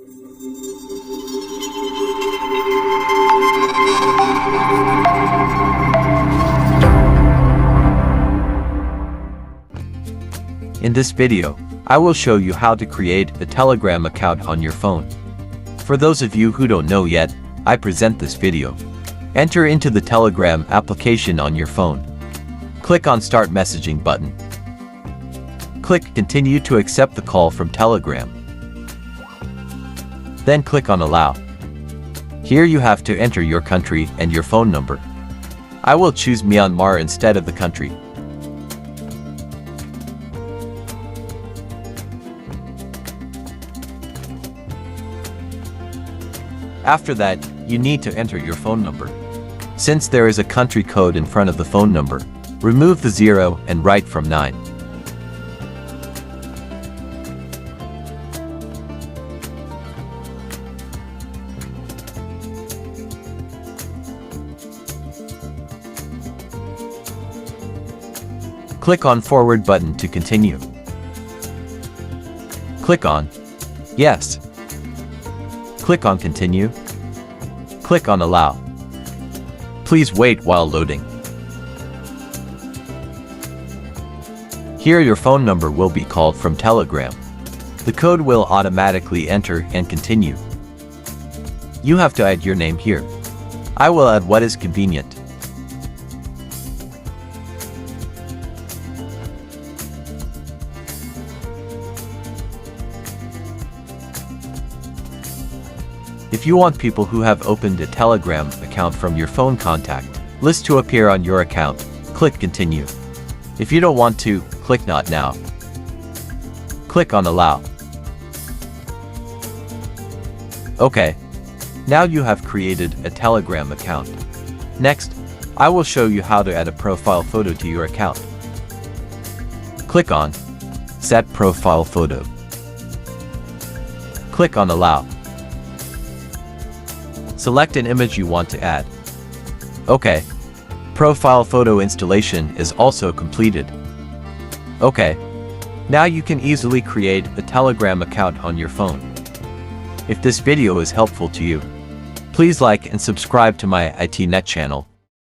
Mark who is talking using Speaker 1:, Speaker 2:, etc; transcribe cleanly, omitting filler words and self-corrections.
Speaker 1: In this video, I will show you how to create a Telegram account on your phone. For those of you who don't know yet, I present this video. Enter into the Telegram application on your phone. Click on Start Messaging button. Click Continue to accept the call from Telegram. Then click on Allow. Here you have to enter your country and your phone number. I will choose Myanmar instead of the country. After that, you need to enter your phone number. Since there is a country code in front of the phone number, remove the 0 and write from 9. Click on Forward button to continue. Click on Yes. Click on Continue. Click on Allow. Please wait while loading. Here your phone number will be called from Telegram. The code will automatically enter and continue. You have to add your name here. I will add what is convenient. If you want people who have opened a Telegram account from your phone contact list to appear on your account, click Continue. If you don't want to, click Not Now. Click on Allow. Okay. Now you have created a Telegram account. Next, I will show you how to add a profile photo to your account. Click on Set Profile Photo. Click on Allow. Select an image you want to add. Okay. Profile photo installation is also completed. Okay. Now you can easily create a Telegram account on your phone. If this video is helpful to you, please like and subscribe to my IT Net channel.